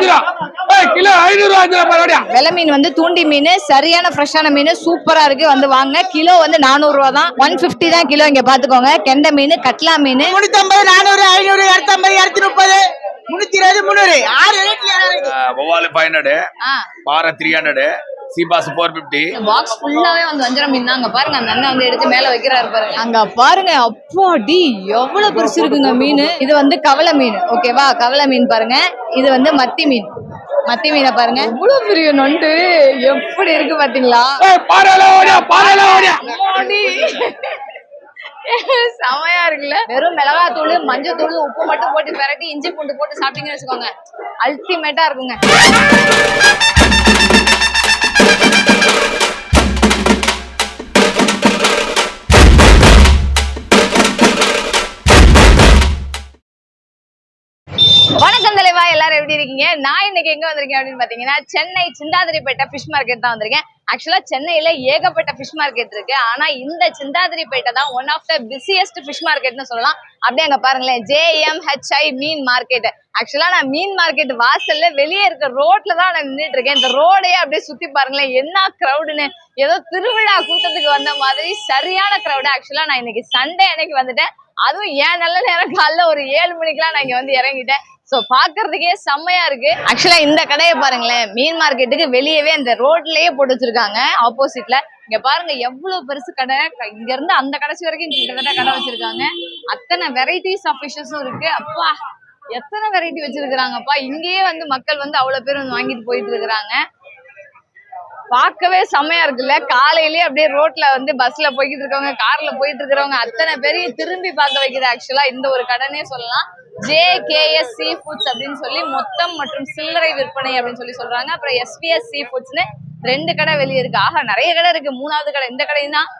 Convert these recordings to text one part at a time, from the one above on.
Kilo 500 வெலை மீன் வந்து தூண்டி மீன் சரியான ஃப்ரெஷ்ஷான மீன் சூப்பரா இருக்கு வந்து வாங்க. கிலோ வந்து 400 ரூபா தான், 150 தான் கிலோ. இங்க பாத்துக்கோங்க கெண்டை மீன், கட்லா மீன் 350, 400, 500, 250, 230, 320, 300. 6 ரேட்ல வவ்வாலு 500, பாறை 300, சீபாஸ் 450. பாக்ஸ் ஃபுல்லாவே வந்து வஞ்சரம் மீன் தான். அங்க பாருங்க அந்த அண்ணன் வந்து எடுத்து மேல வைக்கிறாரு பாருங்க. அங்க பாருங்க அப்பாடி எவ்வளவு பெருசு இருக்குங்க மீன். இது வந்து கவலை மீன், ஓகேவா? கவலை மீன் பாருங்க. இது வந்து மத்தி மீன், மத்தி மீனை பாருங்க. இவ்வளவு பெரிய நண்டு எப்படி இருக்கு பாத்தீங்களா? செமையா இருக்குல்ல. வெறும் மிளகாத்தூள், மஞ்சத்தூள், உப்பு மட்டும் போட்டு பெரட்டி இஞ்சி பூண்டு போட்டு சாப்பிட்டீங்கன்னு வச்சுக்கோங்க, அல்டிமேட்டா இருக்குங்க. வணக்கம் தலைவா, எல்லாரும் எப்படி இருக்கீங்க? நான் இன்னைக்கு எங்க வந்திருக்கேன் அப்படின்னு பாத்தீங்கன்னா, சென்னை சிந்தாதிரிப்பேட்டை ஃபிஷ் மார்க்கெட் தான் வந்திருக்கேன். ஆக்சுவலா சென்னையில ஏகப்பட்ட ஃபிஷ் மார்க்கெட் இருக்கு, ஆனா இந்த சிந்தாதிரிப்பேட்டை தான் one of the busiest fish மார்க்கெட்னு சொல்லலாம். அப்படியே அங்க பாருங்களேன், JMHI மீன் மார்க்கெட். ஆக்சுவலா நான் மீன் மார்க்கெட் வாசல்ல வெளியே இருக்க ரோட்ல தான் நான் நின்றுட்டு இருக்கேன். இந்த ரோடையே அப்படியே சுத்தி பாருங்களேன், என்ன கிரௌடுன்னு. ஏதோ திருவிழா கூட்டத்துக்கு வந்த மாதிரி சரியான கிரௌடு. ஆக்சுவலா நான் இன்னைக்கு சண்டே அன்னைக்கு வந்துட்டேன், அதுவும் ஏன் நல்ல நேரம் காலைல ஒரு 7 மணிக்கெல்லாம் நான் இங்க வந்து இறங்கிட்டேன். சோ பாக்குறதுக்கே செம்மையா இருக்கு. ஆக்சுவலா இந்த கடையை பாருங்களேன், மீன் மார்க்கெட்டுக்கு வெளியவே அந்த ரோட்லயே போட்டு வச்சிருக்காங்க ஆப்போசிட்ல. இங்க பாருங்க எவ்வளவு பெருசு கடை. இங்க இருந்து அந்த கடைசி வரைக்கும் கிட்டத்தட்ட கடை வச்சிருக்காங்க. அத்தனை வெரைட்டிஸ் ஆஃப் ஃபிஷஸும் இருக்கு. அப்பா எத்தனை வெரைட்டி வச்சிருக்காங்கப்பா. இங்கேயே வந்து மக்கள் வந்து அவ்வளவு பேர் வந்து வாங்கிட்டு போயிட்டு இருக்கிறாங்க. பார்க்கவே செம்மையா இருக்குல்ல. காலையிலேயே அப்படியே ரோட்ல வந்து பஸ்ல போய்கிட்டு இருக்கவங்க, கார்ல போயிட்டு இருக்கிறவங்க அத்தனை பேரையும் திரும்பி பார்க்க வைக்கிது ஆக்சுவலா இந்த ஒரு கடைனே சொல்லலாம். JKS சீ ஃபுட்ஸ் அப்படின்னு சொல்லி மொத்தம் மற்றும் சில்லறை விற்பனை அப்படின்னு சொல்லி சொல்றாங்க. அப்புறம் SPS சீ ஃபுட்ஸ்னு 2 கடை வெளியே இருக்கு. ஆக நிறைய கடை இருக்கு. 3வது கடை இந்த கடையும் தான்.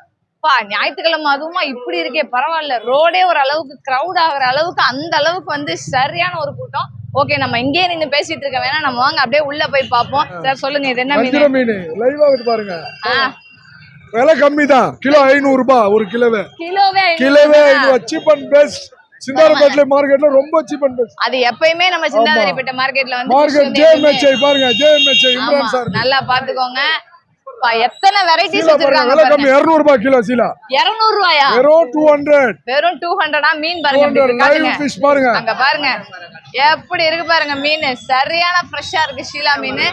ஞாயிற்றுக்கிழமை அதுவுமா இப்படி இருக்கே, பரவாயில்ல. ரோடே ஒரு அளவுக்கு கிரௌட் ஆகுற அளவுக்கு அந்த அளவுக்கு வந்து சரியான ஒரு கூட்டம். ஓகே, நம்ம இங்கே நின்னு பேசிட்டு இருக்க வேணா, நம்ம வாங்க அப்படியே உள்ள போய் பாப்போம். சார் சொல்லுங்க, இது என்ன மீன்? மீன் லைவா வந்து பாருங்க. விலை கம்மி தான், கிலோ 500 ரூபாய் ஒரு கிலோவே. கிலோவே இது சீப் அண்ட் பெஸ்ட். சிந்தாதிரிப்பேட்டை மார்க்கெட்ல ரொம்ப சீப் அண்ட் பெஸ்ட். அது எப்பயுமே நம்ம சிந்தாதிரிப்பேட்டை மார்க்கெட்ல வந்து மார்க்கெட் JMHI பாருங்க, JMHI இம்ரான் சார் நல்லா பாத்துக்கோங்க. எத்தனை வெரைட்டிஸ் வச்சிருக்காங்க. விலை கம்மி 200 ரூபாய் கிலோ. சீலா 200 ரூபாயா? வெறும் 200. வெறும் 200 மீன் பாருங்க. லைவ் ஃபிஷ் பாருங்க, அங்க பாருங்க எப்படி இருக்கு பாருங்க மீன். சரியான ஃப்ரெஷ்ஷா இருக்கு ஷீலா மீன்.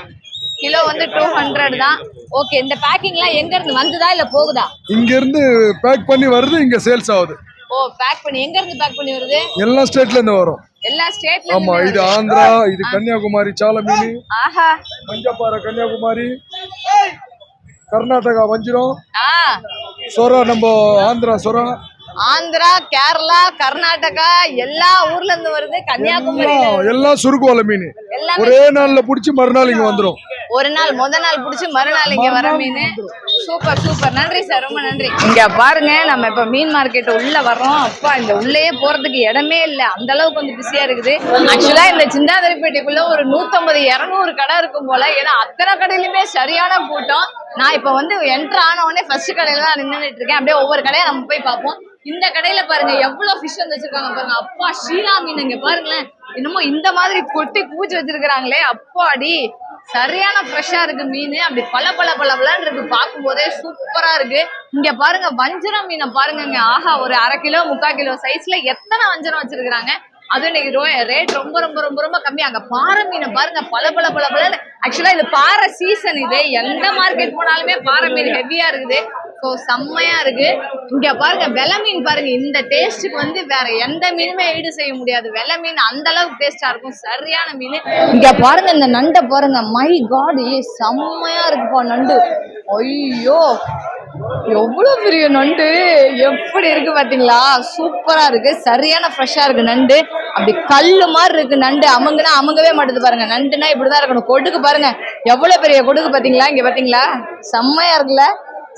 கிலோ வந்து 200 தான். ஓகே, இந்த பேக்கிங்லாம் எங்க இருந்து வந்ததா இல்ல போகுதா? இங்க இருந்து பேக் பண்ணி வருது, இங்க சேல்ஸ் ஆகுது. ஓ, பேக் பண்ணி எங்க இருந்து பேக் பண்ணி வருது? எல்லா ஸ்டேட்ல இருந்து வரும். எல்லா ஸ்டேட்ல? ஆமா, இது ஆந்திரா, இது கன்னியாகுமரி சால மீன். ஆஹா, மஞ்சப்பாறை கன்னியாகுமரி, கர்நாடகா வஞ்சிரம், சொரா நம்ம ஆந்திரா சொரா, ஆந்திரா, கேரளா, கர்நாடகா எல்லா ஊர்ல இருந்து வருது. கன்னியாகுமரி எல்லாம் சுருக்கு வலை மீன். ஒரே நாள்ல புடிச்சு மறுநாள் இங்க வந்துரும். ஒரு நாள் முத நாள் புடிச்சு மறுநாள் இங்க வர மீன். சூப்பர் சூப்பர், நன்றி சார், ரொம்ப நன்றி. இங்க பாருங்க, நம்ம இப்ப மீன் மார்க்கெட் உள்ள வர்றோம். அப்பா இந்த உள்ளேயே போறதுக்கு இடமே இல்ல, அந்த அளவுக்கு வந்து பிஸியா இருக்குது. ஆக்சுவலா இந்த சிந்தாதிரிப்பேட்டைக்குள்ள ஒரு 150, 200 கடை இருக்கும் போல. ஏன்னா அத்தனை கடையிலுமே சரியான கூட்டம். நான் இப்ப வந்து என்ட்ரு ஆன உடனே ஃபர்ஸ்ட் கடையில தான் நின்றுட்டு இருக்கேன். அப்படியே ஒவ்வொரு கடையா நம்ம போய் பார்ப்போம். இந்த கடையில பாருங்க எவ்வளவு ஃபிஷ் வந்து வச்சிருக்காங்க பாருங்க. அப்பா ஷீலா மீன் இங்க பாருங்களேன், என்னமோ இந்த மாதிரி கொட்டி பூச்சி வச்சிருக்காங்களே. அப்பாடி சரியான ஃப்ரெஷ்ஷா இருக்கு மீன். அப்படி பல இருக்கு, பார்க்கும் போதே சூப்பரா இருக்கு. இங்க பாருங்க வஞ்சரம் மீனை பாருங்க. ஆஹா, ஒரு 1/2 கிலோ 3/4 கிலோ சைஸ்ல எத்தனை வஞ்சரம் வச்சிருக்காங்க. அதுவும் இன்னைக்கு ரேட் ரொம்ப ரொம்ப ரொம்ப ரொம்ப கம்மி. அங்க பாறை மீனை பாருங்க, பல. ஆக்சுவலா இது பாறை சீசன். இது எந்த மார்க்கெட் போனாலுமே பாறை மீன் ஹெவியா இருக்குது. ஸோ செம்மையா இருக்கு. இங்க பாருங்க வெலை மீன் பாருங்க. இந்த டேஸ்ட்டுக்கு வந்து வேற எந்த மீனுமே ஈடு செய்ய முடியாது. வெலை மீன் அந்த அளவுக்கு டேஸ்டா இருக்கும், சரியான மீன். இங்க பாருங்க இந்த நண்டை பாருங்க, மை காட் செம்மையா இருக்குப்பா நண்டு. ஐயோ எவ்வளவு பெரிய நண்டு, எப்படி இருக்கு பாத்தீங்களா? சூப்பரா இருக்கு, சரியான ஃப்ரெஷ்ஷா இருக்கு நண்டு. அப்படி கல்லு மாதிரி இருக்கு நண்டு. அமுங்குனா அமுங்கவே மாட்டுது பாருங்க. நண்டுனா இப்படிதான் இருக்கணும். கொடுக்கு பாருங்க, எவ்வளவு பெரிய கொடுக்கு பாத்தீங்களா? இங்க பாத்தீங்களா, செம்மையா இருக்குல்ல,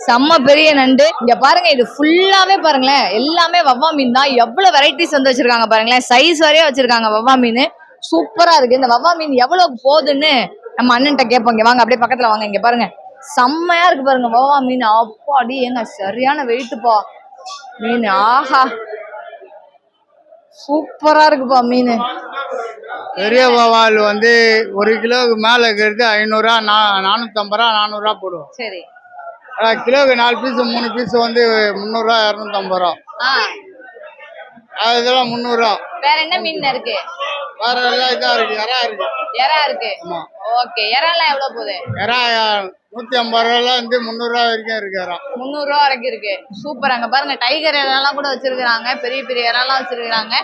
செம்ம பெரிய நண்டு. இங்க பாருங்க, இது ஃபுல்லாவே பாருங்களேன், எல்லாமே வவ்வா மீன் தான். எவ்வளவு வெரைட்டிஸ் வந்து வச்சிருக்காங்க பாருங்களேன், சைஸ் வரையா வச்சிருக்காங்க வவ்வா மீன். சூப்பரா இருக்கு. இந்த வவ்வா மீன் எவ்வளவு போகுதுன்னு நம்ம அண்ணன்ட்ட கேட்போம். இங்க வாங்க, அப்படியே பக்கத்துல வாங்க. இங்க பாருங்க செம்மையா இருக்கு பாருங்க வவ்வா மீன். அப்பாடி ஏங்க சரியான வெயிட்டுப்பா மீன். ஆஹா, சூப்பரா இருக்குப்பா மீன். பெரிய வவால் வந்து 1 கிலோவுக்கு மேலே இருக்கிறது 500 450 400 போடுவோம். சரி. கிலோவுக்கு 4 பீஸ் 3 பீஸ் வந்து 300 250. அதெல்லாம் 300. வேற என்ன மீன் இருக்கு? வேற எல்லாம் இதா இருக்கு. எறா இருக்கு. ஓகே. எறாலாம் எவ்வளவு போகுது? எறா 150 ரூபாய்ல இருந்து 300 ரூபாய் வரைக்கும் இருக்கு. எறா 300 ரூபா வரைக்கும் இருக்கு. சூப்பர். அங்க பாருங்க டைகர் எறாலாம் கூட வச்சிருக்காங்க. பெரிய பெரிய எறாலாம் வச்சிருக்காங்க.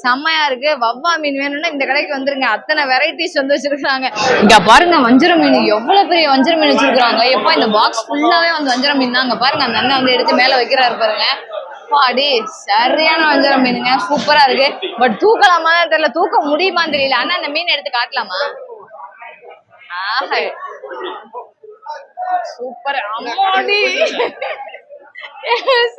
செம்மையா இருக்கு. வவ்வா மீன் வேணும்னா இந்த கடைக்கு வந்துருங்க. அத்தனை வெரைட்டிஸ் வந்து வச்சிருக்காங்க. இங்க பாருங்க வஞ்சர மீன், எவ்வளவு பெரிய வஞ்சர மீன் வச்சிருக்காங்க. எப்ப இந்த பாக்ஸ் ஃபுல்லாவே வந்து வஞ்சர மீன் தான். அங்க பாருங்க அந்த அண்ணன் வந்து எடுத்து மேல வைக்கிறாரு பாருங்க. பாடி சரியான வஞ்சர மீனுங்க. சூப்பரா இருக்கு. பட் தூக்கலாமா தெரியல, தூக்க முடியுமான்னு தெரியல. அண்ணா அந்த மீன் எடுத்து காட்டலாமா? ஆஹா சூப்பர். அம்மாடி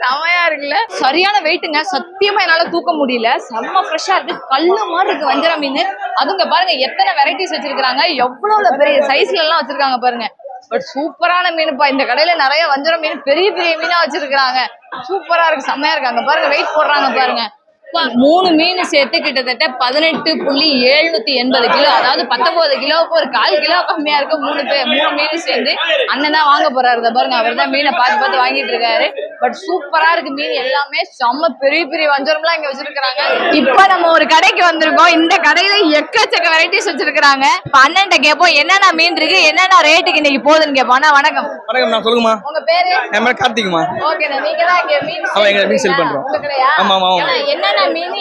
செமையா இருக்குல்ல. சரியான வெயிட்டுங்க. சத்தியமா என்னால தூக்க முடியல. செம்ம ஃப்ரெஷ்ஷா இருக்கு. கல்லு மாதிரி இருக்கு வஞ்சர மீன். அதுங்க பாருங்க எத்தனை வெரைட்டிஸ் வச்சிருக்காங்க. எவ்வளவு பெரிய சைஸ்ல எல்லாம் வச்சிருக்காங்க பாருங்க. பட் சூப்பரான மீனுப்பா. இந்த கடையில நிறைய வஞ்சர மீன் பெரிய பெரிய மீனா வச்சிருக்காங்க. சூப்பரா இருக்கு. செம்மையா இருக்கு. அங்க பாருங்க வெயிட் போடுறாங்க பாருங்க. 3 மீன் சேர்த்து கிட்டத்தட்ட 18.780 கிலோ. அதாவது 19 கிலோவுக்கு ஒரு 1/4 கிலோ கம்மியா இருக்கு. 3 மீன் சேர்ந்து அண்ணன் தான் வாங்க போறாரு பாருங்க. அவர் தான் மீனை பார்த்து வாங்கிட்டு இருக்காரு. பட் சூப்பரா இருக்கு மீன் எல்லாமே. செம்ம பெரிய பெரிய வஞ்சரம்லாம் இங்க வச்சிருக்காங்க. இப்ப நம்ம ஒரு கடைக்கு வந்திருக்கோம். இந்த கடையில எக்கச்சக்க வெரைட்டிஸ் வச்சிருக்காங்க. இப்ப அண்ணன் கேட்போம் என்னென்ன மீன் இருக்கு, என்னென்ன ரேட்டுக்கு இன்னைக்கு போகுதுன்னு கேட்போம். அண்ணா வணக்கம். வணக்கம். நான் சொல்லுங்கம்மா. உங்க பேரு? என் பேர் கார்த்திக்மா. ஓகே. நீங்க தான் இங்க மீன் சேல் பண்றோம். உங்க கடையா? ஆமா ஆமா. என்னென்ன மீன்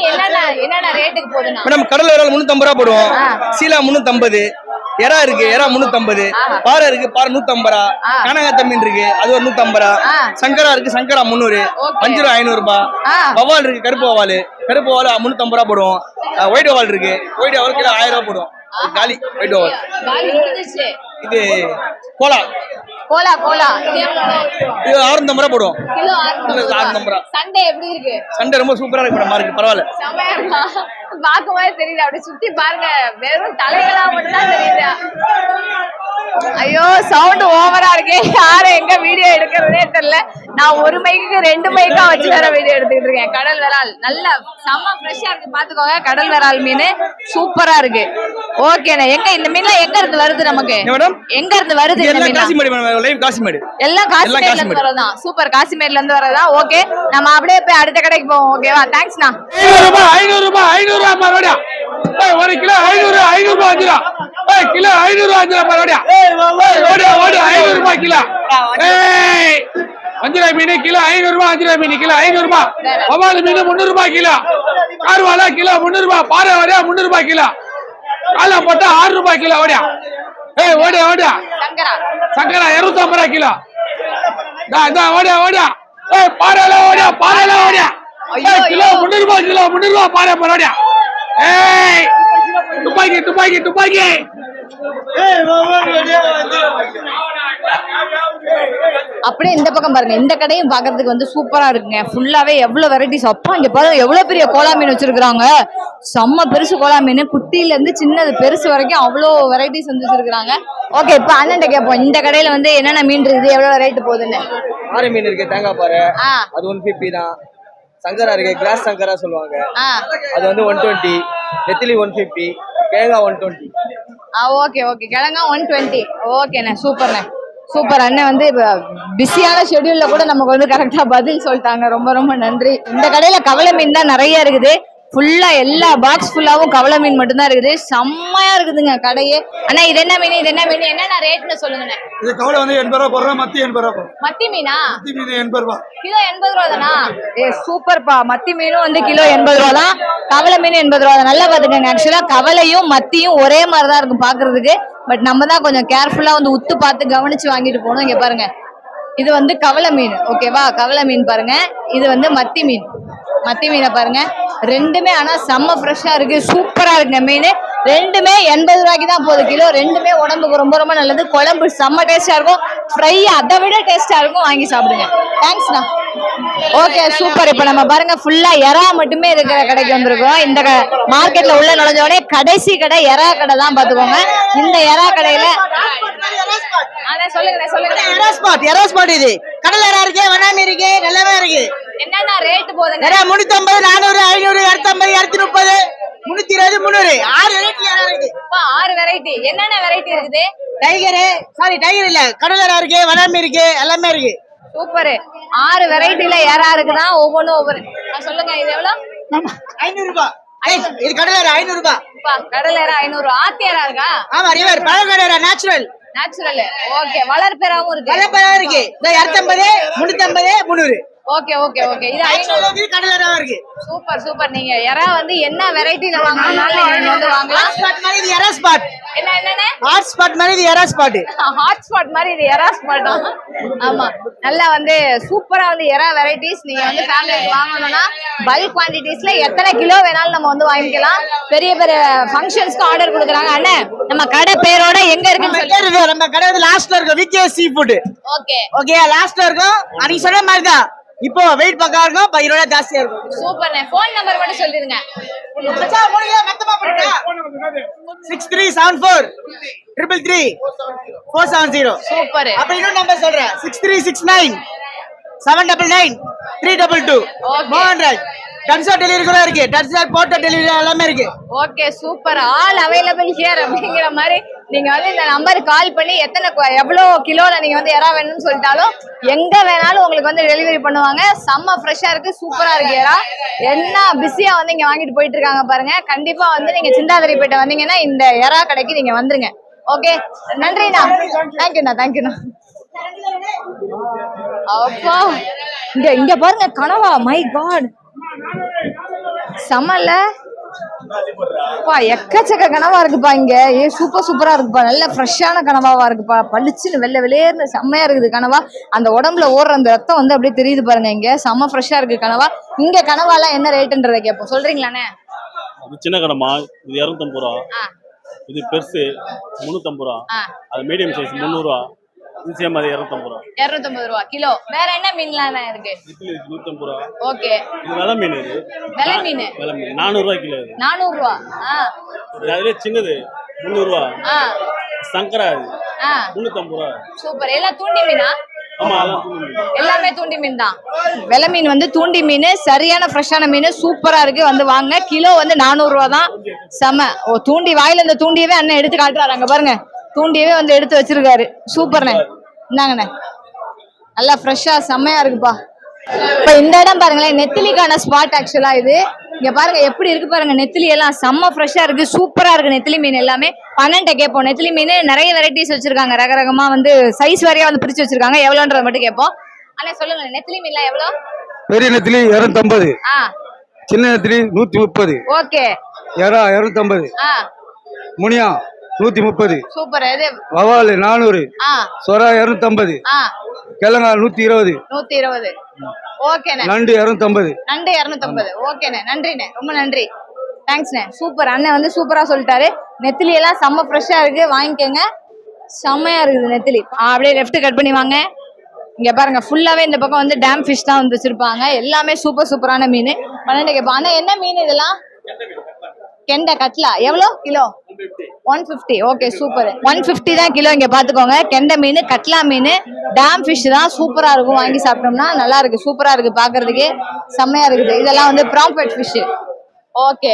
என்னென்ன ரேட்டுக்கு போகுதுன்னா? மேடம் கடல் விரால் 350 ரூபா போடுவோம். சீலா 350. எறா இருக்கு, எறா 350. பாறை இருக்கு, பாறை 150 ரூபா. கானகத்த மீன் இருக்கு, அது ஒரு 150 ரூபா. சங்கரா இருக்கு, சங்கரா 300. வஞ்சிரம் 500 ரூபாய். வவால் இருக்கு, கருப்பு வவால் 350 ரூபா போடுவோம். ஒயிட் வவால் இருக்கு, ஒயிட் வவால் கிலோ 1000 ரூபா போடுவோம். காலி ஒயிட் வவால். இது கோலா இது 650 ரூபா போடுவோம். கிலோ 650 ரூபா. சண்டே எப்படி இருக்கு? சண்டே ரொம்ப சூப்பரா இருக்கு மேடம். மார்க்கெட் பரவாயில்ல. பாக்கும்போது தெரியுது. அப்படி சுத்தி பாருங்க, வெறும் தலைகளா மட்டும் தான் தெரியுது. ஐயோ சவுண்ட் ஓவரா இருக்கு. யாரும் எங்க வீடியோ எடுக்கிறதே தெரியல. நான் ஒரு மைக்கு 2 மைக்கா வச்சு வேற வீடியோ எடுத்துக்கிட்டு இருக்கேன். கடல் விரால் நல்ல செம்ம ஃப்ரெஷ்ஷா இருக்கு. பாத்துக்கோங்க. கடல் விரால் மீன் சூப்பரா இருக்கு. ஓகேண்ணா. எங்க இந்த மீன்லாம் எங்க இருந்து வருது நமக்கு? எங்க இருந்து வருது? எல்லாம் காசிமேடு இருந்து வரதான். சூப்பர். காசிமேட்ல இருந்து வரதா. ஓகே நம்ம அப்படியே போய் அடுத்த கடைக்கு போவோம். ஓகேவா? தேங்க்ஸ்ண்ணா. 500 ரூபாய் மறுபடியா. 1 கிலோ 500 ரூபாய் வஞ்சிரம். கிலோ 500 ரூபாய் வஞ்சிரம் மறுபடியா. 500 ரூபாய் கிலோ. வஞ்சிரம் மீன் கிலோ 500 ரூபாய். வஞ்சிரம் மீன் கிலோ 500 ரூபாய். வவால் மீன் 300 ரூபாய் கிலோ. கார்வாலா கிலோ 300 ரூபாய். பாறை வரையா 300 ரூபாய் கிலோ. காலை போட்டா 6 ரூபாய் கிலோ. ஓடியா ஓடியா. சங்கரா 250 ரூபாய் கிலோ. ஓடியா. பாறையில ஓடியா. கிலோ 300 ரூபாய் கிலோ. 300 ரூபாய் பாறை போடியா. துப்பாக்கி. அப்படியே இந்த பக்கம் பாருங்க. இந்த கடையும் பாக்குறதுக்கு வந்து சூப்பரா இருக்குங்க. ஃபுல்லாவே எவ்வளவு வெரைட்டிஸ். அப்பா இங்க பாருங்க எவ்வளவு பெரிய கோலா மீன் வச்சிருக்காங்க. செம்ம பெருசு கோலா மீன். குட்டியில இருந்து சின்னது பெருசு வரைக்கும் அவ்வளோ வெரைட்டிஸ் வந்து வச்சிருக்காங்க. ஓகே இப்ப அண்ணன் கேட்போம். இந்த கடையில வந்து என்னென்ன மீன் இருக்குது, எவ்வளவு ரேட் போகுதுன்னு? பாறை மீன் இருக்கு, தேங்காய் பாறை, அது 150 தான். சங்கரா இருக்கு, கிளாஸ் சங்கரா சொல்லுவாங்க, அது வந்து 120. நெத்திலி 150, கிழங்கா 120. ஓகே கிழங்கா 120. ஓகேண்ணே. சூப்பர் அண்ணன் வந்து பிஸியான ஷெட்யூல்ல கூட நமக்கு வந்து கரெக்டா பதில் சொல்லிட்டாங்க. ரொம்ப நன்றி. இந்த கடையில கவலை மீன் தான் நிறைய இருக்குது. ஃபுல்லா எல்லா பாக்ஸ் ஃபுல்லாவும் கவலை மீன் மட்டும் தான் இருக்குது. செம்மையா இருக்குதுங்க கடையே. அண்ணா இது என்ன மீன் என்னென்ன ரேட்னு சொல்லுங்க. இது கவலை வந்து 80 ரூபாய் போடுறோம். மத்தி 80 ரூபாய். மத்தி மீனா? மத்தி மீன் 80 ரூபாய். கிலோ 80 ரூபா தானா? சூப்பர்ப்பா. மத்தி மீனும் வந்து கிலோ 80 ரூபா தான். கவலை மீன் 80 ரூபா தான். நல்லா பாத்துக்கோங்க. ஆக்சுவலா கவலையும் மத்தியும் ஒரே மாதிரி தான் இருக்கும் பாக்குறதுக்கு. பட் நம்ம தான் கொஞ்சம் கேர்ஃபுல்லா வந்து உத்து பார்த்து கவனிச்சு வாங்கிட்டு போகணும். இங்க பாருங்க, இது வந்து கவலை மீன். ஓகேவா? கவலை மீன் பாருங்க. இது வந்து மத்தி மீனை பாருங்க. ரெண்டுமே ஆனா செம்ம ஃப்ரெஷ்ஷா இருக்கு. சூப்பரா இருக்கு மீன். ரெண்டுமே 80 ரூபாய்க்கு தான் போகுது கிலோ. ரெண்டுமே உடம்புக்கு ரொம்ப நல்லது. குழம்பு செம்ம டேஸ்டா இருக்கும். ஃப்ரை அதை விட டேஸ்டா இருக்கும். வாங்கி சாப்பிடுங்க. தேங்க்ஸ்ண்ணா. Okay super. இப்ப நம்ம பாருங்க ஃபுல்லா எறா மட்டுமே இருக்கிற கடைக்கு வந்திருக்கோம். இந்த மார்க்கெட்ல உள்ள நுழைஞ்சோடனே கடைசி கடை எறா கடை தான் பாத்துக்கோங்க. இந்த எறா கடையில அண்ணே சொல்லுங்க எரா ஸ்பாட் இது கடல் எறா இருக்கு வண்ணாமி இருக்கு எல்லாமே இருக்கு என்னென்ன ரேட் போகுதுங்க எறா 350 400 500 250 230 320 300 6 வெரைட்டி எறா இருக்கு 6 வெரைட்டி என்னென்ன வெரைட்டி இருக்குது டைகர் இல்ல கடல் எறா இருக்கு வண்ணாமி இருக்கு எல்லாமே இருக்கு சூப்பர் 6 வெரைட்டில ஏரா இருக்குதான் ஒவ்வொன்றும் ஒவ்வொரு சொல்லுங்க இது எவ்வளவு 500 ரூபாய் இது கடல் எறா 500 ரூபாய் கடல் ஏரா 500 ஆத்தி ஏரா இருக்கா ஆமா ரிவர் பழக்கடை எறா நேச்சுரல் ஓகே வளர்ப்பெறாவும் இருக்கு வளர்ப்பெறா இருக்கு 250 350 300 ஓகே இது 500 கடல் எறா இருக்கு சூப்பர் நீங்க எறா வந்து என்ன வெரைட்டில வாங்கணும்னாலும் நீங்க வந்து வாங்கலாம் ஸ்பாட் மாதிரி இது எறா ஸ்பாட் என்னென்ன ஹாட் ஸ்பாட் மாதிரி இது எறா ஸ்பாட் ஹாட் ஸ்பாட் மாதிரி இது எறா ஸ்பாட் ஆமா நல்லா வந்து சூப்பரா வந்து எறா வெரைட்டிஸ் நீங்க வந்து ஃபேமிலிக்கு வாங்கணும்னா பல்க் குவான்டிட்டிஸ்ல எத்தனை கிலோ வேணாலும் நம்ம வந்து வாங்கிக்கலாம் பெரிய ஃபங்க்ஷன்ஸ்க்கு ஆர்டர் கொடுக்குறாங்க அண்ணே நம்ம கடை பேரோட எங்க இருக்குன்னு சொல்லி நம்ம கடை வந்து லாஸ்ட்ல இருக்கும் விகே சீ ஃபுட் ஓகே லாஸ்ட்ல இருக்கும் அன்னைக்கு சொன்ன மாதிரி தான் இப்போ வெயிட் பக்கா இருக்கும் 10 ரூபாய் ஜாஸ்தியா இருக்கும் சூப்பர்ண்ணே ஃபோன் நம்பர் மட்டும் சொல்லிருங்க மச்சான் மூணுல மொத்தமா போடுங்க 6374 333 470 சூப்பர் அப்ப இன்னொரு நம்பர் சொல்றேன் 6369 799 322 மோகன்ராஜ் டன்சர் டெலிவரி கூட இருக்கு டன்சர் போட்டோ டெலிவரி எல்லாமே இருக்கு okay super all available here அப்படிங்கிற மாதிரி நீங்க வந்து இந்த நம்பருக்கு கால் பண்ணி எவ்வளோ கிலோல நீங்க வந்து எறா வேணும்னு சொல்லிட்டாலும் எங்க வேணாலும் உங்களுக்கு வந்து டெலிவரி பண்ணுவாங்க செம்ம ஃப்ரெஷ்ஷா இருக்கு சூப்பரா இருக்கு எறா என்ன பிஸியா வந்து இங்க வாங்கிட்டு போயிட்டு இருக்காங்க பாருங்க கண்டிப்பா வந்து நீங்க சிந்தாதிரிப்பேட்டை வந்தீங்கன்னா இந்த எறா கடைக்கு நீங்க வந்துருங்க ஓகே நன்றிண்ணா தேங்க்யூண்ணா அப்பா இங்க பாருங்க கனவா மை காட் செம்மல்ல எக்கச்சக்க கனவா இருக்குப்பா இங்க சூப்பரா இருக்குப்பா நல்ல ஃப்ரெஷ்ஷான கனவாவா இருக்குப்பா பளிச்சுன்னு வெள்ளை வெளியேன்னு செம்மையா இருக்குது கனவா அந்த உடம்புல ஓடுற அந்த ரத்தம் வந்து அப்படியே தெரியுது பாருங்க இங்க செம்ம ஃப்ரெஷ்ஷா இருக்கு கனவா இங்க கனவாலாம் என்ன ரேட்டுன்றதை கேட்போம் சொல்றீங்களாண்ணே சின்ன கனமா இது 250 ரூபா இது பெருசு 350 ரூபா அது மீடியம் சைஸ் 300 ரூபா இது மாதிரி 250 ரூபா கிலோ வேற என்ன மீன்லாம் இருக்கு 150 ரூபா ஓகே இது வெலை மீன் இது வெலை மீன் 400 ரூபா கிலோ 400 ரூபா அதுல சின்னது 300 ரூபா சங்கரா இது 350 ரூபா சூப்பர் எல்லாம் தூண்டி மீனா ஆமா எல்லாமே தூண்டி மீன் தான் வெலை மீன் வந்து தூண்டி மீன் சரியான ஃப்ரெஷ்ஷான மீன் சூப்பரா இருக்கு வந்து வாங்க கிலோ வந்து 400 ரூபா தான் செம தூண்டி வாயில இந்த தூண்டியவே அண்ணன் எடுத்து காட்டுறாரு அங்க பாருங்க தூண்டியவே வந்து எடுத்து வச்சிருக்காரு சூப்பர்ண்ணே இந்தாங்கண்ணே நல்லா ஃப்ரெஷ்ஷா செம்மையா இருக்குப்பா இப்ப இந்த இடம் பாருங்களேன் நெத்திலிக்கான ஸ்பாட் ஆக்சுவலா இது இங்க பாருங்க எப்படி இருக்கு பாருங்க நெத்திலி எல்லாம் செம்ம ஃப்ரெஷ்ஷா இருக்கு சூப்பரா இருக்கு நெத்திலி மீன் எல்லாமே 12 கேட்போம் நெத்திலி மீன் நிறைய வெரைட்டிஸ் வச்சிருக்காங்க ரகரகமா வந்து சைஸ் வாரியா வந்து பிரிச்சு வச்சிருக்காங்க எவ்வளோன்றத மட்டும் கேட்போம் அண்ணே சொல்லுங்க நெத்திலி மீன்லாம் எவ்வளோ பெரிய நெத்திலி 250 சின்ன நெத்திலி 130 ஓகே எறா 250 முனியா 130 சூப்பர் இது வவால் 400 சொரா 250 கிழங்கா 120 ஓகேண்ணே நண்டு 250 நண்டு 250 ஓகேண்ணே நன்றிண்ணே ரொம்ப நன்றி தேங்க்ஸ்ண்ணே சூப்பர் அண்ணன் வந்து சூப்பரா சொல்லிட்டாரு நெத்திலி எல்லாம் செம்ம ஃப்ரெஷ்ஷா இருக்கு வாங்கிக்கோங்க செம்மையா இருக்குது நெத்திலி அப்படியே லெஃப்ட் கட் பண்ணி வாங்க இங்க பாருங்க ஃபுல்லாவே இந்த பக்கம் வந்து டேம் ஃபிஷ் தான் வந்து வச்சிருப்பாங்க எல்லாமே சூப்பரான மீன் 12 கேட்போம் அண்ணா என்ன மீன் இதெல்லாம் கெண்டை கட்லா எவ்வளோ கிலோ 150 ஓகே சூப்பர் 150 தான் கிலோ இங்க பாத்துக்கோங்க கெண்டை மீன் கட்லா மீன் டேம் ஃபிஷ் தான் சூப்பரா இருக்கும் வாங்கி சாப்பிட்டோம்னா நல்லா இருக்கு சூப்பரா இருக்கு பாக்குறதுக்கு செம்மையா இருக்குது இதெல்லாம் வந்து ப்ராம்பெட் ஃபிஷ் ஓகே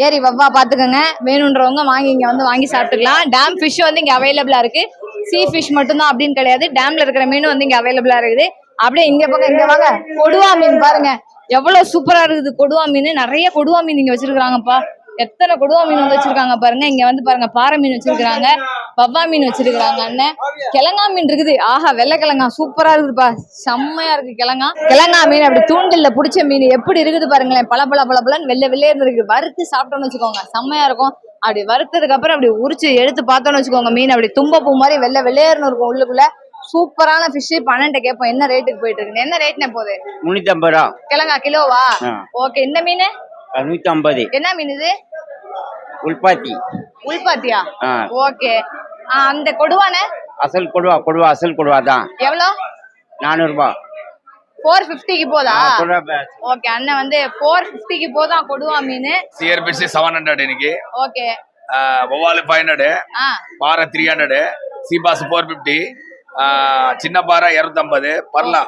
ஏரி வவ்வா பாத்துக்கோங்க வேணுன்றவங்க வாங்கி இங்க வந்து வாங்கி சாப்பிட்டுக்கலாம் டேம் ஃபிஷ் வந்து இங்க அவைலபிளா இருக்கு சீ ஃபிஷ் மட்டும்தான் அப்படின்னு கிடையாது டேம்ல இருக்கிற மீன் வந்து இங்க அவைலபிளா இருக்குது அப்படியே இங்க பக்கம் இங்க வாங்க கொடுவா மீன் பாருங்க எவ்வளவு சூப்பரா இருக்குது கொடுவா மீன் நிறைய கொடுவா மீன் இங்க வச்சிருக்காங்கப்பா எத்தனை கொடுவா மீன் வந்து வச்சிருக்காங்க பாருங்க இங்க வந்து பாருங்க பாறை மீன் வச்சிருக்காங்க வவ்வா மீன் வச்சிருக்காங்க அண்ணன் கிழங்கா மீன் இருக்குது ஆஹா வெள்ளை கிழங்கா சூப்பரா இருக்குதுப்பா செம்மையா இருக்கு கிழங்கா மீன் அப்படி தூண்டில்ல புடிச்ச மீன் எப்படி இருக்குது பாருங்களேன் பளபளன்னு வெள்ளை இருக்கு வறுத்து சாப்பிட்டோம்னு வச்சுக்கோங்க செம்மையா இருக்கும் அப்படி வறுத்ததுக்கு அப்புறம் அப்படி உரிச்சு எடுத்து பார்த்தோம்னு வச்சுக்கோங்க மீன் அப்படி தும்பப்பூ மாதிரி வெள்ளையர்னு இருக்கும் உள்ளுக்குள்ள சூப்பரான ஃபிஷ் 12 கேட்போம் என்ன ரேட்டுக்கு போயிட்டு இருக்கு என்ன ரேட்னே போகுது 350 ரூபா கிழங்கா கிலோவா ஓகே இந்த மீன் 150 என்ன மீன் இது உள்பாத்தியா ஓகே அந்த கொடுவானே அசல் கொடுவா தான் எவ்வளோ 400 ரூபாய் 450க்கு போதா ஓகே அண்ணன் வந்து 450க்கு போதா கொடுவா மீன் சியர் பிஷ் 700 இன்னைக்கு ஓகே வவால் 500 பாறை 300 சீபாஸ் 450 சின்ன பாறை 250, பர்லா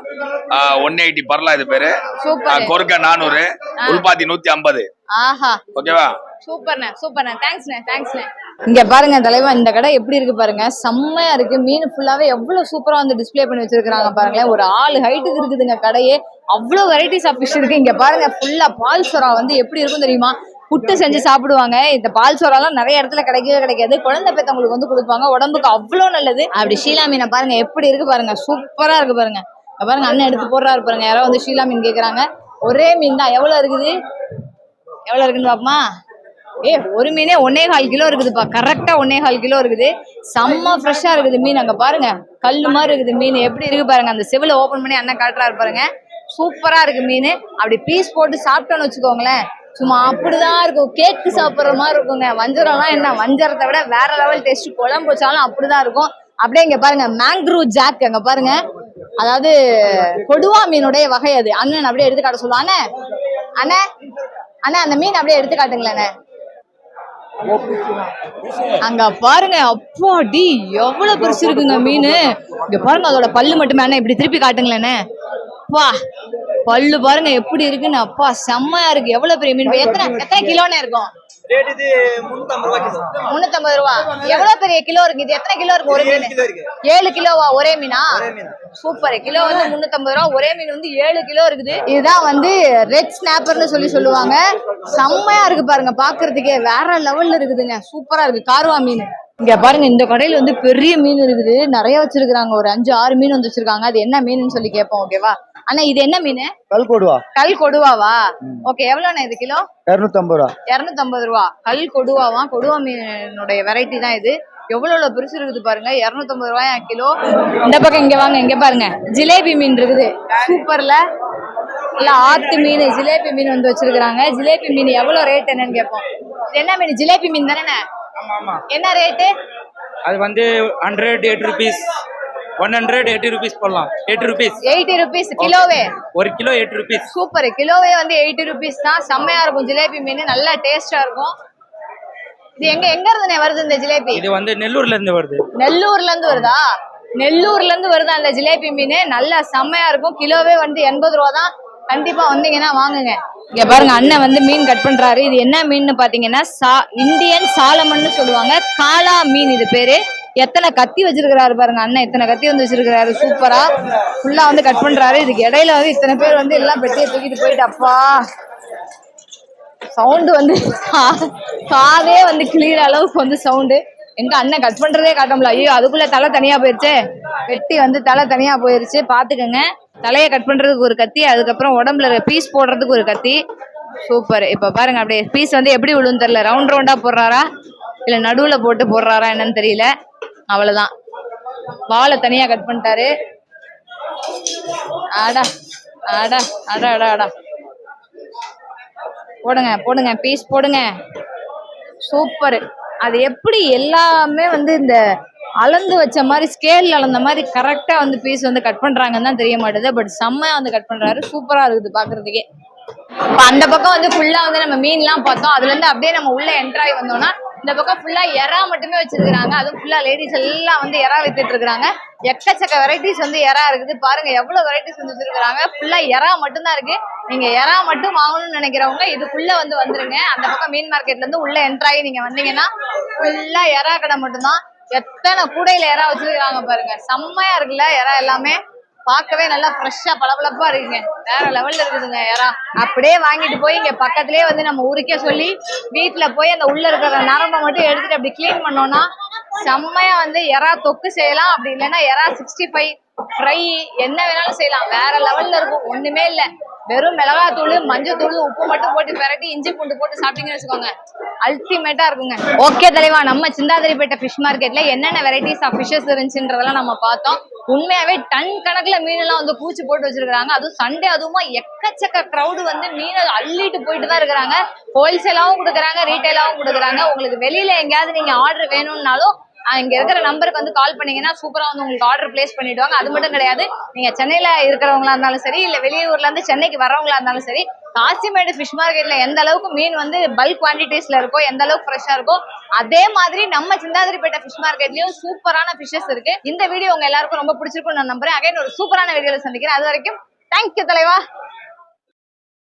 180 பர்லா இது பேரு. சூப்பர். கொருக்க 400, உள்பாத்தி 150. ஆஹா ஓகேவா? சூப்பர்ண்ணே சூப்பர்ண்ணே, தேங்க்ஸ்ண்ணே. இங்க பாருங்க தலைவா, இந்த கடை எப்படி இருக்கு பாருங்க, செம்மையா இருக்கு. மீன் ஃபுல்லாவே எவ்வளவு சூப்பரா வந்து டிஸ்ப்ளே பண்ணி வச்சிருக்காங்க பாருங்களேன். ஒரு 6 ஹைட்டுக்கு இருக்குதுங்க கடையே. அவ்வளவு வெரைட்டிஸ் ஆஃப் ஃபிஷ் இருக்கு. இங்க பாருங்க ஃபுல்லா பால் சுறா வந்து எப்படி இருக்கும் தெரியுமா, புட்டு செஞ்சு சாப்பிடுவாங்க. இந்த பால் சோறாலாம் நிறைய இடத்துல கிடைக்கவே கிடைக்காது. குழந்தை பெத்தவங்களுக்கு வந்து கொடுப்பாங்க, உடம்புக்கு அவ்வளோ நல்லது. அப்படி ஷீலா மீனை பாருங்க எப்படி இருக்கு பாருங்க, சூப்பரா இருக்கு பாருங்க. பாருங்க அண்ணன் எடுத்து போடுறாரு பாருங்க. யாரோ வந்து ஷீலா மீன் கேக்குறாங்க. ஒரே மீன் தான், எவ்வளவு இருக்குது எவ்வளவு இருக்குன்னு பாப்போமா? ஒரு மீனே 1.25 கிலோ இருக்குதுப்பா. கரெக்டா 1.25 கிலோ இருக்குது. செம்ம ஃப்ரெஷ்ஷா இருக்குது மீன். அங்க பாருங்க கல்லு மாதிரி இருக்குது மீன். எப்படி இருக்கு பாருங்க. அந்த செவில ஓபன் பண்ணி அண்ணன் காட்டுறாரு பாருங்க. சூப்பரா இருக்கு மீன். அப்படி பீஸ் போட்டு சாப்பிட்டோன்னு வச்சுக்கோங்களேன், சும்மா அப்படிதான் இருக்கும். கேக்கு சாப்பிட்ற மாதிரி இருக்குங்க. வஞ்சரம்லாம் என்ன, வஞ்சரத்தை விட வேற லெவல் டேஸ்ட். குழம்பு வச்சாலும் அப்படிதான் இருக்கும். அப்படியே இங்க பாருங்க மேங்க்ரூவ் ஜாக், அங்க பாருங்க, அதாவது கொடுவா மீனுடைய வகை அது. அண்ணன் அப்படியே எடுத்து காட்ட சொல்லுவாங்க. அண்ணே அண்ணே அந்த மீன் அப்படியே எடுத்து காட்டுங்களேண்ணே. அங்க பாருங்க, அப்பாடி எவ்வளவு பெருசு இருக்குங்க மீன். இங்க பாருங்க அதோட பல்லு மட்டுமே. அண்ணா இப்படி திருப்பி காட்டுங்களேண்ணே. அப்பா பல்லு பாருங்க எப்படி இருக்குன்னு. அப்பா செம்மையா இருக்கு. எவ்வளவு பெரிய மீன். எத்தனை கிலோன்னு இருக்கும்? 350 ரூபா. எவ்வளவு பெரிய கிலோ இருக்கு இது? எத்தனை கிலோ இருக்கு ஒரு மீன்? 7 கிலோவா ஒரே மீனா? சூப்பர். கிலோ வந்து 350 ரூபா, ஒரே மீன் வந்து 7 கிலோ இருக்குது. இதுதான் வந்து ரெட் ஸ்னாப்பர்னு சொல்லுவாங்க. செம்மையா இருக்கு பாருங்க, பாக்குறதுக்கே வேற லெவல்ல இருக்குதுங்க. சூப்பரா இருக்கு கார்வா மீன். இங்க பாருங்க இந்த கடையில வந்து பெரிய மீன் இருக்குது, நிறைய வச்சிருக்காங்க. ஒரு 5-6 மீன் வந்து வச்சிருக்காங்க. அது என்ன மீன் சொல்லி கேட்போம். ஓகேவா அண்ணா? இது என்ன மீன்? கல் கொடுவா. கல் கொடுவாவா? ஓகே. எவ்வளவுண்ணா இது கிலோ? 250 ரூபா. 250 ரூபா. கல் கொடுவாவா? கொடுவா மீனுடைய வெரைட்டி தான் இது. எவ்வளவு பெருசு இருக்குது பாருங்க. 250 ரூபாயா கிலோ. இந்த பக்கம் இங்க வாங்க, இங்க பாருங்க ஜிலேபி மீன் இருக்குது. சூப்பர்ல. இல்ல ஆத்து மீன், ஜிலேபி மீன் வந்து வச்சிருக்காங்க. ஜிலேபி மீன் எவ்வளவு ரேட் என்னன்னு கேட்போம். என்ன மீன்? ஜிலேபி மீன் தானே? என்ன ரேட்டு? அது வந்து 108 rupees, 180 rupees போடலாம். 80 rupees கிலோவே. ஒரு கிலோ 8 rupees. சூப்பர். கிலோவே வந்து 80 rupees தான். செம்மையா இருக்கும் ஜிலேபி மீன், நல்லா டேஸ்டா இருக்கும். இது எங்க இருந்து வருது இந்த ஜிலேபி? இது வந்து நெல்லூர்ல இருந்து வருது. நெல்லூர்ல இருந்து வருதா? நெல்லூர்ல இருந்து வருதா அந்த ஜிலேபி மீன்? நல்லா செம்மையா இருக்கும். கிலோவே வந்து 80 ரூபா தான். கண்டிப்பா வந்தீங்கன்னா வாங்குங்க. இங்க பாருங்க அண்ணன் வந்து மீன் கட் பண்றாரு. இது என்ன மீன் பாத்தீங்கன்னா இந்தியன் சாலமன் சொல்லுவாங்க. காளா மீன் இது பேரு. எத்தனை கத்தி வச்சிருக்கிறாரு பாருங்க அண்ணன். எத்தனை கத்தி வந்து வச்சிருக்கிறாரு. சூப்பரா ஃபுல்லா வந்து கட் பண்றாரு. இதுக்கு இடையில வந்து இத்தனை பேர் வந்து எல்லாம் பெட்டியை தூக்கிட்டு போயிட்டு, அப்பா சவுண்டு வந்து காதே வந்து கிளியர் அளவுக்கு வந்து சவுண்டு. எங்க அண்ணன் கட் பண்றதே காட்டமுல. ஐயோ அதுக்குள்ள தலை தனியா போயிருச்சு. வெட்டி வந்து தலை தனியா போயிருச்சு. பாத்துக்கோங்க. தலையை கட் பண்றதுக்கு ஒரு கத்தி, அதுக்கப்புறம் உடம்புல பீஸ் போடுறதுக்கு ஒரு கத்தி. சூப்பர். இப்ப பாருங்க அப்படியே பீஸ் வந்து எப்படி விழுன்னு தெரியல. ரவுண்ட் ரவுண்டா போடுறாரா இல்ல நடுவுல போட்டு போடுறாரா என்னன்னு தெரியல. அவ்வளவுதான். வாழை தனியா கட் பண்ணிட்டாரு. ஆடா ஆடா ஆடா ஆடா ஆடா. போடுங்க பீஸ் போடுங்க. சூப்பர். அது எப்படி எல்லாமே வந்து இந்த அளந்து வச்ச மாதிரி, ஸ்கேல் அளந்த மாதிரி கரெக்டா வந்து பீஸ் வந்து கட் பண்றாங்கன்னு தான் தெரிய மாட்டேது. பட் செம்மையா வந்து கட் பண்றாரு. சூப்பரா இருக்குது பாக்குறதுக்கே. இப்ப அந்த பக்கம் வந்து ஃபுல்லா வந்து நம்ம மீன் எல்லாம் பார்த்தோம். அதுல இருந்து அப்படியே நம்ம உள்ள என்ட்ராய் வந்தோம்னா இந்த பக்கம் ஃபுல்லா எறா மட்டுமே வச்சிருக்காங்க. அதுவும் ஃபுல்லா லேடிஸ் எல்லாம் வந்து எறா வித்துட்டு இருக்காங்க. எக்கச்சக்க வெரைட்டிஸ் வந்து எறா இருக்குது. பாருங்க எவ்வளவு வெரைட்டிஸ் வந்து வச்சிருக்காங்க. ஃபுல்லா எறா மட்டும்தான் இருக்கு. நீங்க எறா மட்டும் வாங்கணும்னு நினைக்கிறவங்க இதுக்குள்ள வந்து வந்துருங்க. அந்த பக்கம் மீன் மார்க்கெட்ல இருந்து உள்ள என்ட்ராகி நீங்க வந்தீங்கன்னா ஃபுல்லா எறா கடை மட்டும்தான். எத்தனை கூடையில எறா வச்சிருக்காங்க பாருங்க. செம்மையா இருக்குல்ல எறா எல்லாமே. பார்க்கவே நல்லா ஃப்ரெஷ்ஷா பளபளப்பா இருக்குங்க. வேற லெவல்ல இருக்குதுங்க எறா. அப்படியே வாங்கிட்டு போய் இங்க பக்கத்துலயே வந்து நம்ம உரிக்க சொல்லி வீட்டுல போய் அந்த உள்ள இருக்கிற நரம்பை மட்டும் எடுத்துட்டு அப்படி கிளீன் பண்ணோம்னா செம்மையா வந்து எறா தொக்கு செய்யலாம். அப்படி இல்லைன்னா எறா 65 ஃப்ரை என்ன வேணாலும் செய்யலாம். வேற லெவல்ல இருக்கும். ஒண்ணுமே இல்ல, வெறும் மிளகாத்தூள், மஞ்சத்தூள், உப்பு மட்டும் போட்டு பெரட்டி இஞ்சி பூண்டு போட்டு சாப்பிட்டீங்கன்னு வச்சுக்கோங்க, அல்டிமேட்டா இருக்குங்க. ஓகே தலைவா, நம்ம சிந்தாதிரிப்பேட்டை ஃபிஷ் மார்க்கெட்ல என்னென்ன வெரைட்டிஸ் ஆஃப் ஃபிஷஸ் இருந்துச்சுன்றதெல்லாம் நம்ம பார்த்தோம். உண்மையாவே டன் கணக்குல மீன் எல்லாம் வந்து பூச்சி போட்டு வச்சிருக்காங்க. அதுவும் சண்டே அதுவுமா எக்கச்சக்க கிரௌடு வந்து மீனை அள்ளிட்டு போயிட்டு தான் இருக்கிறாங்க. ஹோல்சேலாவும் கொடுக்குறாங்க, ரீட்டைலாவும் கொடுக்குறாங்க. உங்களுக்கு வெளியில எங்கேயாவது நீங்க ஆர்டர் வேணும்னாலும் இங்க இருக்கிற நம்பருக்கு வந்து கால் பண்ணீங்கன்னா சூப்பரா வந்து உங்களுக்கு ஆர்டர் பிளேஸ் பண்ணிடுவாங்க. அது மட்டும் கிடையாது, நீங்க சென்னையில இருக்கிறவங்களா இருந்தாலும் சரி, இல்ல வெளியூர்ல இருந்து சென்னைக்கு வர்றவங்களா இருந்தாலும் சரி, காசிமேடு ஃபிஷ் மார்க்கெட்ல எந்த அளவுக்கு மீன் வந்து பல்க் குவான்டிட்டிஸ்ல இருக்கோ, எந்த அளவுக்கு ஃப்ரெஷ்ஷா இருக்கோ, அதே மாதிரி நம்ம சிந்தாதிரிப்பேட்டை ஃபிஷ் மார்க்கெட்லயும் சூப்பரான ஃபிஷஸ் இருக்கு. இந்த வீடியோ உங்க எல்லாருக்கும் ரொம்ப பிடிச்சிருக்கும்னு நான் நம்புறேன். அகைன் ஒரு சூப்பரான வீடியோல சந்திக்கிறேன். அது வரைக்கும் தேங்க்யூ தலைவா.